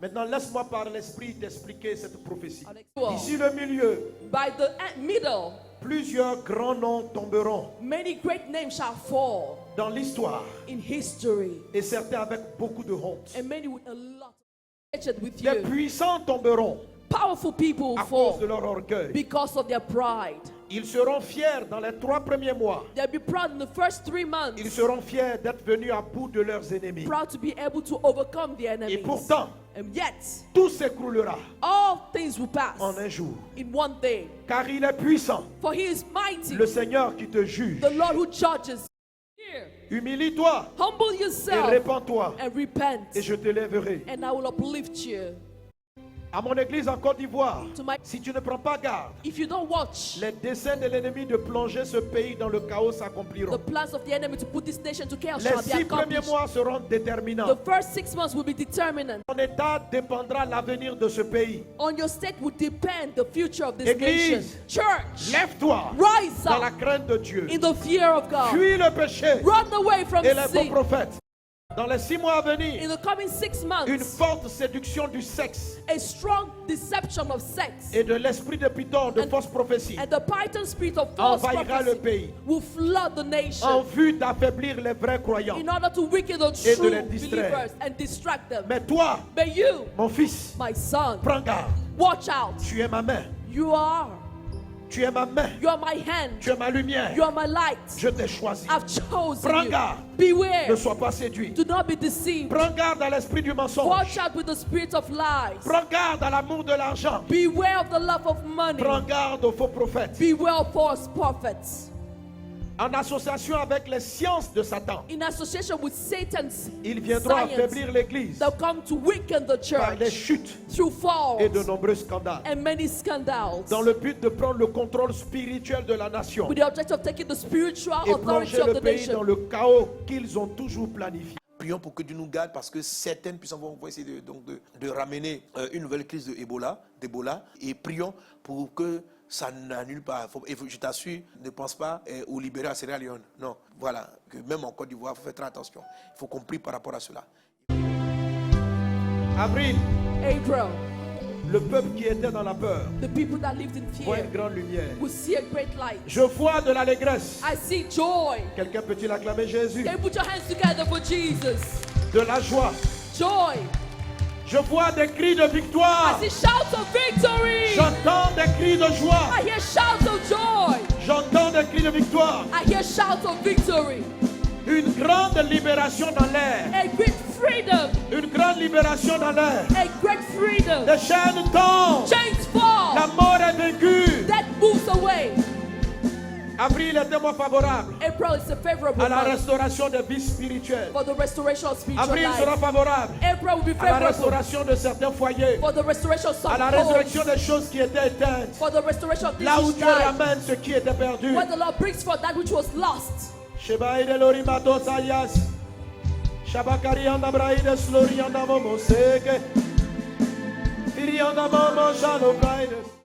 Maintenant, laisse-moi par l'Esprit t'expliquer cette prophétie. Wow. Ici, le milieu, By the middle, plusieurs grands noms tomberont many great names shall fall dans l'histoire, in history, et certains avec beaucoup de honte. and many with a lot of with Des you. puissants tomberont Powerful people à cause de fall leur orgueil. because of their pride. Ils seront fiers dans les 3 premiers mois. They'll be proud in the first 3 Ils months, seront fiers d'être venus à bout de leurs ennemis. proud to be able to overcome the Et enemies. pourtant, And yet, tout s'écroulera all things will pass en un jour. in one day. Car il est puissant, For he is mighty, le Seigneur qui te juge. the Lord who judges. Here, Humilie-toi humble et yourself répands-toi, and repent, et je te lèverai. and I will uplift you. À mon église en Côte d'Ivoire, To my, si tu ne prends pas garde, if you don't watch, les desseins de l'ennemi de plonger ce pays dans le chaos the s'accompliront. plans of the enemy to put this nation to chaos Les shall be 6 premiers accomplished. mois seront The déterminants. first 6 months will be determinant. Ton état dépendra de l'avenir de ce pays. On your state will depend the future of this Église, nation. Church, Lève-toi rise dans la up crainte de Dieu. in the fear of God. Fuis le péché Run away from et les faux sin. prophètes. Dans les 6 mois à In venir, the coming 6 une months, forte séduction du sexe a strong deception of sex et de l'esprit de Python, de fausses prophéties, and the python spirit of false envahira le prophecy pays will flood the en nation vue d'affaiblir les vrais croyants. in order to weaken the Et de true les distraire. believers and distract them. Mais toi, But you, mon fils, my son, prends garde. watch out. Tu es ma main, You are. tu es ma main, You are my hand. tu es ma lumière. You are my light. Je t'ai choisi. I've chosen Prends you. garde. Beware. Ne sois pas séduit. Do not be deceived. Prends garde à l'esprit du mensonge. Watch out with the spirit of lies. Prends garde à l'amour de l'argent. Beware of the love of money. Prends garde aux faux prophètes. Beware of false prophets. En association avec les sciences de Satan, In association with Satan's ils viendront science, affaiblir l'Église they'll come to weaken the par les church chutes through falls et de nombreux scandales, and many scandals, dans le but de prendre le contrôle spirituel de la nation with the object of taking the spiritual et authority plonger of le the pays dans nation. le chaos qu'ils ont toujours planifié. Prions pour que Dieu nous garde parce que certaines puissances vont essayer de ramener une nouvelle crise d'Ebola. Et prions pour que ça n'annule pas. Et je t'assure, ne pense pas au libérer à Sierra Leone. Non, voilà. Que même en Côte d'Ivoire, il faut faire très attention. Il faut qu'on prie par rapport à cela. Avril, April, le peuple qui était dans la peur the people that lived in voit fear une grande lumière. will see a great light. Je vois de l'allégresse. I see joy. Quelqu'un peut-il acclamer Jésus? Can you put your hands together for Jesus? De la joie. Joy. Je vois des cris de victoire. I see shouts of victory. J'entends des cris de joie. I hear shouts of joy. J'entends des cris de victoire. I hear shouts of victory. Une grande libération dans l'air. A great freedom. Une grande libération dans l'air. A great freedom. Les chaînes tombent. Chains fall. La mort est vaincue. Death moves away. Avril est un mois favorable April is a favorable à la month restauration des vies spirituelles. for the restoration of spiritual Avril sera life. favorable April will be à la favorable restauration de certains foyers. for the restoration of some À la homes, résurrection des choses qui étaient éteintes. for the restoration of Là où things Dieu died, ramène ce qui était perdu. where the Lord brings forth that which was lost. Sheba ide lori mato sayas. Shabakari anda braide slori anda momo seke. Firi anda momo shalo braides.